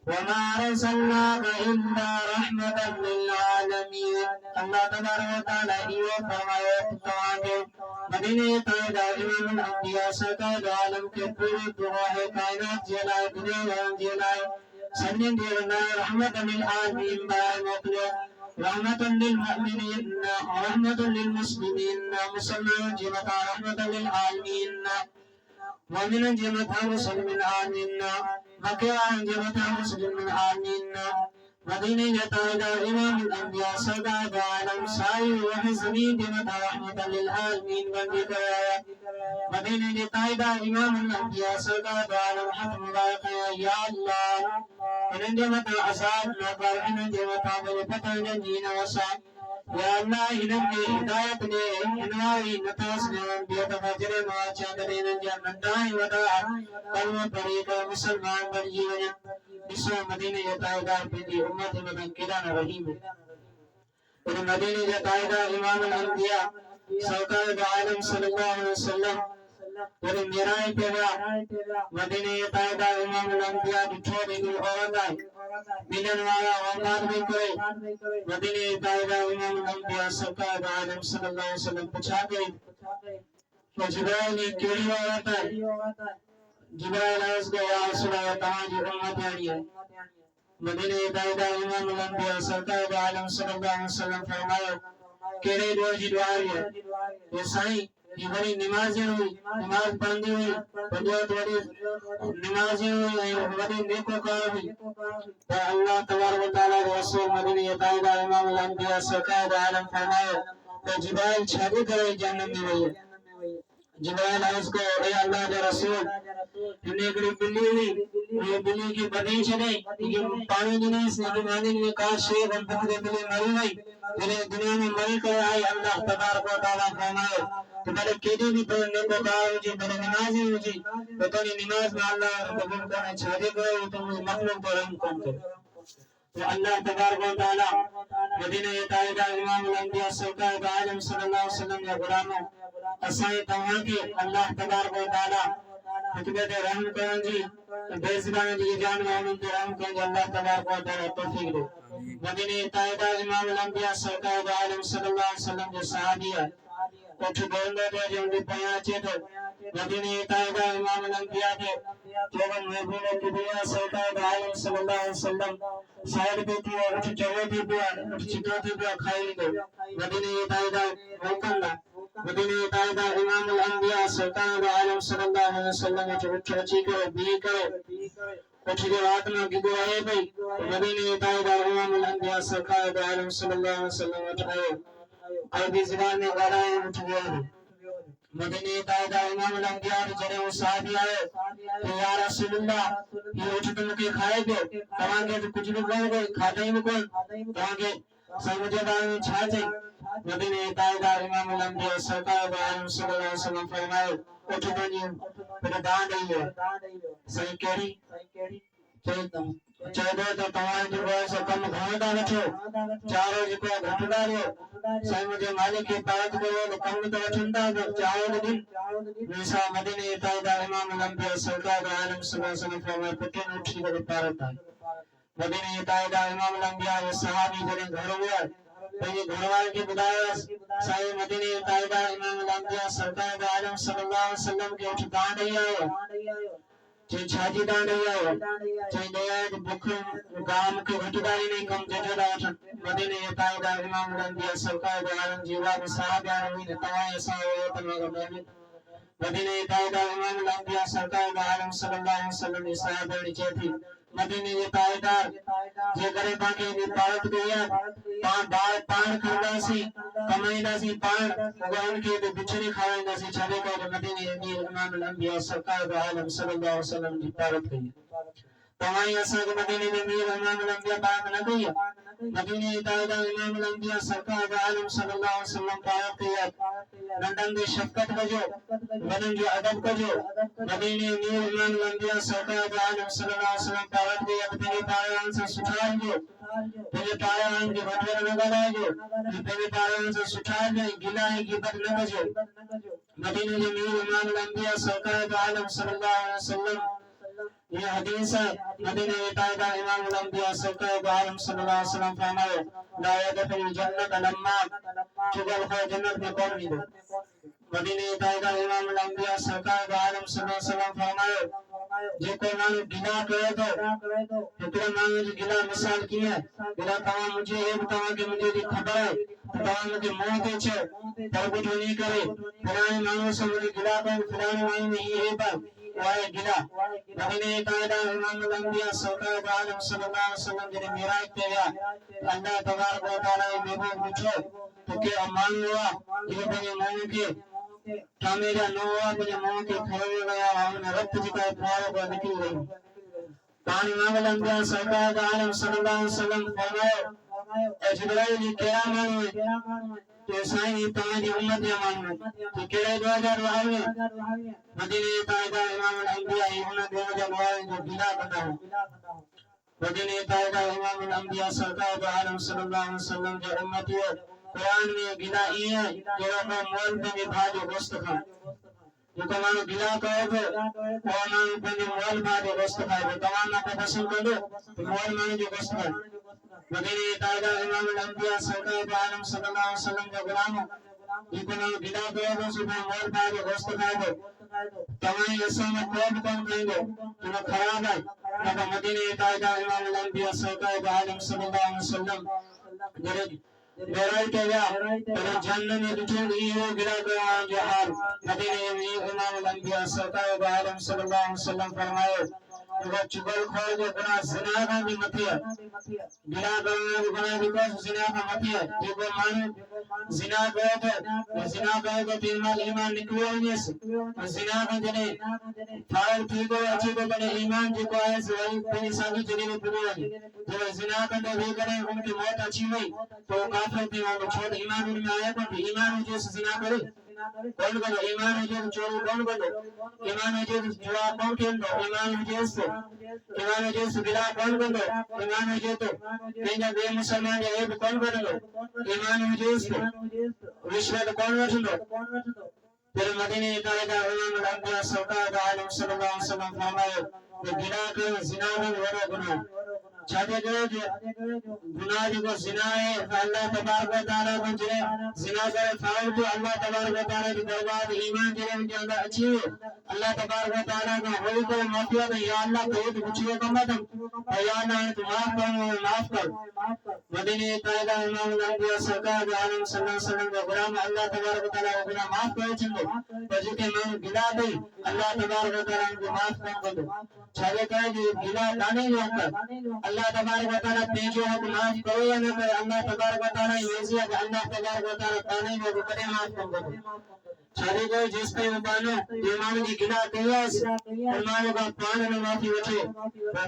وما ارسلناک الا رحمتا للعالمین اللہ تبارک و تعالی یہ فرمائے تو مدینے قائدہ امام الانبیاء سرکار عالم کے پورے دعا ہے کائنات جلائے دنیا وان جلائے سنن دیرنا رحمت للعالمین بائے مطلع رحمت للمؤمنین رحمت للمسلمین مسلمان جمتا رحمت للعالمین مومن جمتا مسلمین آمین مکیان جمتا مسلمین آمین مدینے قائدہ امام الانبیاء سرکار عالم سائی وحزمین جمتا رحمت للعالمین بندی کرایا مدینے قائدہ امام الانبیاء سرکار عالم حق مبارک یا اللہ انہیں جمتا عذاب نبر انہیں جمتا بلفتر جنین وسا یا اللہ انہیں ہدایت نے انوائی نتاس نے انبیاء فجر مواچہ درین جنندائی ودا قلم طریقہ مسلمان برجیونے اسو مدینے قائدہ پیدی امت مدن کدان رحیم ہے اور مدینے قائدہ امام الانبیاء سرکار عالم صلی اللہ علیہ وسلم اور میرائی پیدا مدینے قائدہ امام الانبیاء بٹھو دیگل عورت آئی ملن والا ورداد بھی کرے مدینے قائدہ امام الانبیاء سرکار عالم صلی اللہ علیہ وسلم پچھا گئی تو جبرائیل کیڑی عورت ہے جبرائیل عرض کو یا رسول اللہ تمہاری امت آنی ہے مدینے قائدہ امام الانبیاء سرکار عالم صلی اللہ علیہ وسلم فرمایا کیڑے دعا جی دعا ہے یہ سائیں یہ بڑی نمازیں ہوئی نماز پڑھنی ہوئی بہت بڑی نمازیں ہوئی بڑی نیکوکار ہوئی تو اللہ تبارک و تعالیٰ رسول مدنی طیبہ امام الانبیاء سرکار عالم فرمائے تو جبرائیل چھاگے کرے جنت میں ہوئی جبرائیل عرض کو اے اللہ کے رسول ہم نے ایک بلی ہوئی یہ بلی کی بدی چلے یہ پانی نہیں اس نے مانی نے کہا شیخ ہم پکڑے بلی مری ہوئی میرے دنیا میں مری کر آئی اللہ تبارک و تعالیٰ فرمائے تو میرے کیدی بھی تو نیکو کہا ہو جی میرے نمازی ہو جی تو تنی نماز میں اللہ قبول کرنے چھاگے کرے تو مخلوق پر رحم کون کرے تو اللہ تبارک و تعالیٰ مدینہ طیبہ امام الانبیاء سرکار عالم صلی اللہ علیہ وسلم کے غلاموں اسائیں تمام کی اللہ تبارک و تعالیٰ حکمت رحم کرن جی بے زبان جی جان میں ان کے رحم کرن جی اللہ تبارک و تعالیٰ توفیق دے مدینہ طیبہ امام الانبیاء سرکار عالم صلی اللہ علیہ وسلم کے صحابی ہے کچھ بولنے دے جو ان کی پہنچے تو مدینہ طیبہ امام الانبیاء کے جوان محبوب کبریا سرکار عالم صلی اللہ علیہ وسلم سائر پہ تھی اور اٹھ جگہ تھی پہ اٹھ چکا تھی پہ کھائی دے مدینہ طیبہ موکن دا مدینہ طیبہ امام الانبیاء سرکار عالم صلی اللہ علیہ وسلم جو اٹھ رچی کرے بھی کرے اٹھ کے رات میں گدو آئے بھئی مدینہ طیبہ امام الانبیاء سرکار عالم صلی اللہ علیہ وسلم اٹھ آئے عربی زبان میں غلائیں اٹھ گیا مدینہ طیبہ امام الانبیاء جنہیں وہ صحابی آئے کہ یا رسول اللہ یہ اٹھ تم کے کھائے گے تمہاں کے کچھ بھی کھائے گے کھاتے ہی مکن تمہاں کے سمجھے بارے میں چھا جائیں مدینہ طیبہ امام الانبیاء سرکار عالم صلی اللہ علیہ وسلم فرمائے اٹھ دنیا پھر دان نہیں ہے صحیح کہڑی چاہدو تو تمہارے جو بہت سے کم گھوڑا رکھو چاروں جو کو گھٹڑا رہو صحیح مجھے مالک کی پارت کرو تو کم تو ٹھنڈا چاہو دن نیسا مدینہ طیبہ امام الانبیاء سرکار عالم صلی اللہ علیہ وسلم فرمائے پتن اٹھی کو پارت آئی مدینہ طیبہ امام الانبیاء وہ صحابی جنہیں گھر ہوئے پہلے گھروال کی بدایا صحیح مدینہ طیبہ امام الانبیاء سرکار عالم صلی اللہ علیہ وسلم کے اٹھ دان نہیں آئے چاہی چھاجی دان نہیں آئے چاہی دیا ہے کہ بکھر گام کے گھٹداری نہیں کم ججڑا مدینہ طیبہ امام الانبیاء سرکار عالم جیوا میں صحابیان ہوئی نے تمہیں ایسا ہوئے تمہیں محمد مدینہ طیبہ امام الانبیاء سرکار عالم صلی اللہ علیہ وسلم نے صحابیان چاہتی مدینہ طیبہ جے کرے باقی بھی پارت گیا پان کھڑا سی کمائیدہ سی پان اگان کے بچھنے کھائیدہ سی چھڑے کا مدینہ امام الانبیاء سرکار عالم صلی اللہ علیہ وسلم کی پارت گئی تمہیں ایسا کہ مدینہ امیر امام الانبیاء پاک نہ گئی مدینہ طیبہ امام الانبیاء سرکار عالم صلی اللہ علیہ وسلم پارت گئی لندن دے شفقت بجو بدن جو ادب کجو مدینہ امیر امام الانبیاء سرکار عالم صلی اللہ علیہ وسلم پارت گئی اپنے پایان سے سٹھائیں جو پہلے پایان کے بطور نہ گلائے جو پہلے پایان سے سٹھائیں جو گلہ ہے غیبت نہ بجو مدینہ امیر امام الانبیاء سرکار عالم صلی اللہ علیہ وسلم یہ حدیث ہے مدینہ طیبہ امام الانبیاء سرکار عالم صلی اللہ علیہ وسلم فرمائے لا يدخل الجنت لما چگل خواہ جنت میں کون نہیں دے مدینہ طیبہ امام الانبیاء سرکار عالم صلی اللہ علیہ وسلم فرمائے جے کوئی مانو گناہ کرے تو اتنا مانو جو گناہ مثال کی ہے گناہ تمام مجھے ایک تمام کے مجھے دی خبر ہے تمام مجھے موت ہے چھے تربت نہیں کرے فلانے مانو سے مجھے گناہ کرے فلانے مانو میں ہی ہے پر وائے گلا مدینہ طیبہ امام الانبیاء سرکار عالم صلی اللہ علیہ وسلم جنہیں میراج تے گیا اللہ تبارک و تعالیٰ محبوب بچھو تو کہ امان ہوا یہ بنی مانو کے کامیرا نو ہوا بنی مانو کے کھڑے گیا ہم نے رب جکا اتواروں کو نکل گئی پانی امام الانبیاء سرکار عالم صلی اللہ علیہ وسلم فرمائے اے جبرائیل کیا مانو ہے تو سائیں تمہاری امت یا مانو تو کہے 2022 مدینہ طیبہ امام الانبیاء انہوں نے 2022 جو گلا بنا ہو مدینہ طیبہ امام الانبیاء سرکار عالم صلی اللہ علیہ وسلم جو امتی ہے قرآن میں گلا یہ ہے جو اپنے مول پہ بھاجو گوشت کھا جو کمانو گلا کہو تو وہ مانو پہ مول بھاجو گوشت کھائے تمام آپ پسند کر دو تو مول مانو جو گوشت کھائے مدینہ طیبہ امام الانبیاء سرکار عالم صلی اللہ علیہ وسلم کے غلاموں یہ کمانو گلا کہو تو صبح مول بھاجو گوشت کھائے دو تمہیں ایسا میں کوئی کون کہیں گے جو خراب ہے لیکن مدینہ طیبہ امام الانبیاء سرکار عالم صلی اللہ علیہ وسلم برایت یا پر جہنم دچون ایو گلا گیا جو حال مدینے میں امام الانبیاء سرکار دو عالم صلی اللہ علیہ وسلم فرمائے وہ چگل خور جو گناہ زنا کا بھی متی ہے گلا گیا گناہ بھی کوئی زنا کا متی ہے جو وہ مانو زنا گئے تو ایمان نکلو نہیں سے زنا کا جنے فائل تھی کو اچھی کو بنے ایمان جو کو آئے سے وہی پہنی ساگی جنے میں پڑو ہے جو زنا کا جو بھی کرے ان کی موت اچھی ہوئی تو کافر تھی وہ چھوڑ ایمان ان میں آیا تو ایمان جو زنا کرے کون بنو ایمان جو چوری کون بنو ایمان جو جوا کون کھیلو ایمان جو بلا کون بنو ایمان جو تو کہیں بے مسلمان یا عیب کون بنو ایمان جو رشوت کون وٹھنو پھر مدینے قائدہ امام الانبیاء سرکار عالم صلی اللہ علیہ وسلم فرمائے کہ گناہ کے زنا میں بڑا گناہ چاہتے گئے جو گناہ جو زنا ہے اللہ تبارک و تعالیٰ کو جنہیں زنا کرے فائل تو اللہ تبارک و تعالیٰ کی دربار ایمان جنہیں ان کے اندر اچھی ہے اللہ تبارک و تعالیٰ کا ہوئی کوئی معافیہ دے یا اللہ تو ایک بچھئے کا مدم یا اللہ تو معاف کرو معاف کر مدینہ قائدہ امام الانبیاء سرکار عالم صلی اللہ علیہ وسلم کا غلام اللہ تبارک و تعالیٰ کو گناہ معاف کرے چندو تو جتے میں گلا دے اللہ تبارک و تعالیٰ کو معاف کر دو چاہتے کہے جو گلا لانے جو کر اللہ تبارک و تعالیٰ پیجو حق معاف کرو یا نہ کرے اللہ تبارک و تعالیٰ یہ ہے کہ اللہ تبارک و تعالیٰ پانے میں وہ کرے معاف کر دو چاہتے کہے جس پہ مبانو ایمان کی گناہ قیاس ایمانوں کا پان معافی اٹھے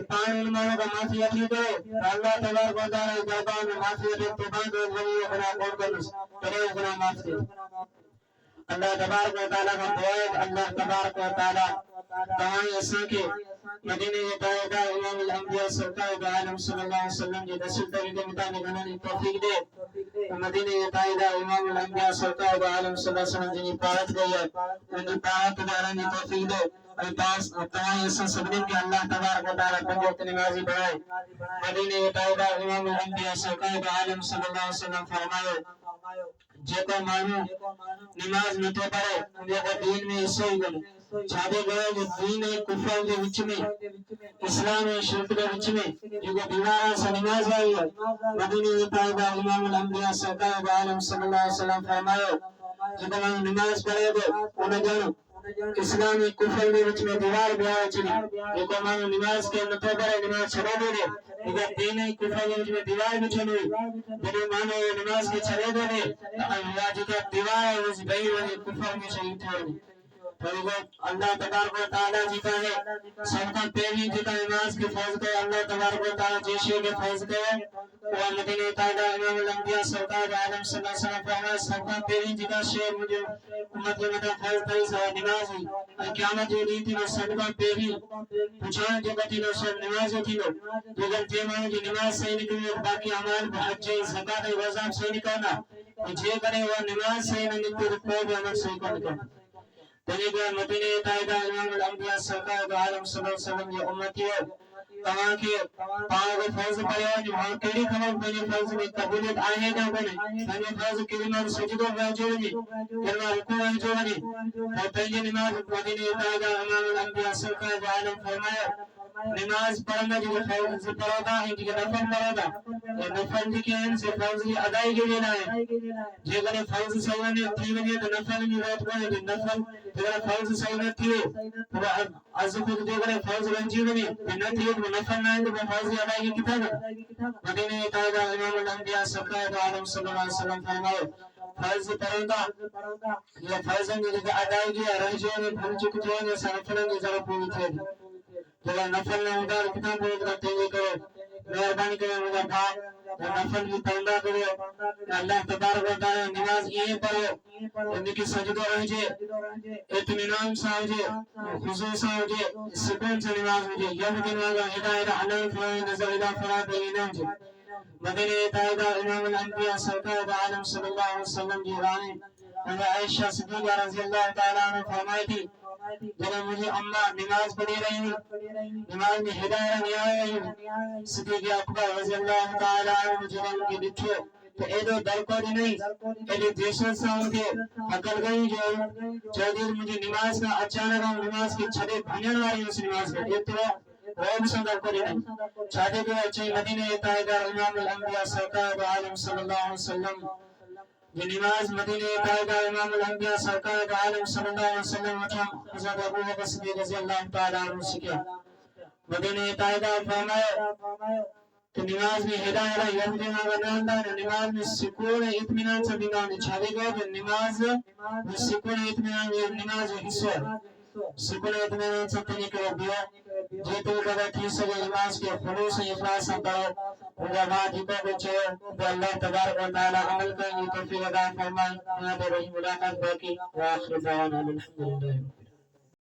پان ایمانوں کا معافی اٹھے کرے اللہ تبارک و تعالیٰ جابان معافی اٹھے توبہ دو بھئی گناہ کون کرے گناہ معاف دے اللہ تبارک و تعالیٰ کا دعائے اللہ تبارک و تعالیٰ تمہیں ایسا کہ مدینہ قائدہ امام الانبیاء سرکار عالم صلی اللہ علیہ وسلم جو رسول طریقے مطابق انہیں توفیق دے مدینہ قائدہ امام الانبیاء سرکار عالم صلی اللہ علیہ وسلم جنہیں پارت گئی ہے انہیں پارت دارانی توفیق دے تمہیں ایسا سبنین کہ اللہ تبارک و تعالیٰ پنجوت نمازی بڑھائے مدینہ قائدہ امام الانبیاء سرکار عالم صلی اللہ علیہ وسلم فرمائے جیکو مانو نماز میں تو پڑھے جیکو دین میں حصہ ہی گلو چھاڑے گئے جو دین کفر کے وچ میں اسلام شرک کے وچ میں جیکو دیوارا سے نماز آئی ہے مدینہ قائدہ امام الانبیاء سرکار عالم صلی اللہ علیہ وسلم فرمائے جیکو مانو نماز پڑھے گو انہیں جانو اسلام کفر کے وچ میں دیوار بیاہ چلی جیکو مانو نماز کے نتو پڑھے نماز چھڑے دے دے اگر دین کفر کے وچ میں دیوار بچھے ہوئی جنہیں مانو نماز کے چھڑے دے دے اللہ جیکا دیوار ہے اس بھئی وہی کفر میں شہید تھے اللہ تبارک و تعالیٰ جیتا ہے سب کا پہلی جیتا نماز کے فیض کے اللہ تبارک و تعالیٰ جیشے کے فیض کے وہ مدینہ قائدہ امام الانبیاء سرکار عالم صلی اللہ علیہ وسلم فرمائے سب کا پہلی جیتا شیر مجھے امت کے مدہ فیض تھی سوا نماز ہی قیامت جو دی تھی وہ سب کا پہلی پچھان جو کتی لو سب نماز تھی لو جو گر تیمانو کی نماز صحیح نکلی باقی عمال بحج زکاة وزام صحیح نکلنا جے کرے وہ نماز صحیح نکلی تو کوئی بھی عمل صحیح کر نکلنا تنیگا مدینہ قائدہ امام الانبیاء سرکار عالم صلی اللہ علیہ وسلم یہ امتی ہے تمام کے پاؤں کو فیض پڑے ہیں جو ہاں کیڑی خبر پہلے فیض میں قبولیت آئے گا بنے پہلے فیض کلمہ سجدوں ویجو بنی کلمہ رکو ویجو بنی اور پہلے نماز مدینہ قائدہ امام الانبیاء سرکار عالم فرمایا نماز پڑھنا جو فیض سے پڑھو گا ان کی نفل پڑھو گا نفل کی ان سے فیض کی ادائی کے لینا ہے جو اگر فیض صحیح نے تھی بنی تو نفل میں روت بنے جو نفل اگر فیض صحیح نہ تھی تو از خود جو اگر فیض رنجی بنی نہ تھی تو نفل نہ ہے تو فیض کی ادائی کی کتاب مدینہ قائدہ امام الانبیاء سرکار عالم صلی اللہ علیہ وسلم فرمائے فیض پڑھو گا یہ فیض کی ادائی کی رنجیوں نے بھل چکتے ہیں جیسا نفلوں کی ضرور پوری تھی جب نفل نے ادار کتاب پوری کرتے ہوئے کرو مہربانی کرے مجھا بھائی نفل کی توبہ کرو اللہ تبارک و تعالی نماز یہ پڑھو ان کی سجدہ رہجے اطمینان سے ہوجے خضوع سے ہوجے سکون سے نماز ہوجے یہ دن ہدایت علیہ فلائی نظر الہ فلاح بینہ ہوجے مدینہ قائدہ امام الانبیاء سرکار عالم صلی اللہ علیہ وسلم کی رانی عائشہ صدیقہ رضی اللہ تعالیٰ عنہ فرمائی تھی جنہیں مجھے اماں نماز پڑھی رہی نماز میں ہدایہ نہیں آئے رہی صدیق اکبر رضی اللہ تعالیٰ عنہ جنہیں ان کی لکھے تو ایدو درکوڑی نہیں ایدو دیشت سے ان کے اکل گئی جو دیر مجھے نماز کا اچانک نماز کی چھڑے بھنین والی اس نماز کا ایک طرح وہ صدق کریں چاہتے کہ اچھے مدینہ طاہرہ امام الانبیاء سرکار دو عالم صلی اللہ علیہ وسلم یہ نماز مدینہ طاہرہ امام الانبیاء سرکار دو عالم صلی اللہ علیہ وسلم وچھم حضرت ابو بکر صدیق رضی اللہ تعالیٰ عنہ سکیا مدینہ طاہرہ فرمائے کہ نماز میں ہدایہ یہود مغناندہ نماز میں سکون اطمینان سے نماز چھاوے گا کہ نماز میں سکون اطمینان یہ نماز حصہ سکون اطمینان سے تنی کر دیا جیتو کدا کی سگے نماز کے خلوص اخلاص کرو اور بعد کو بچے تو اللہ تبارک و تعالی عمل کرنے کی توفیق عطا فرمائے یہاں پہ رہی ملاقات باقی واخر دعوانا الحمدللہ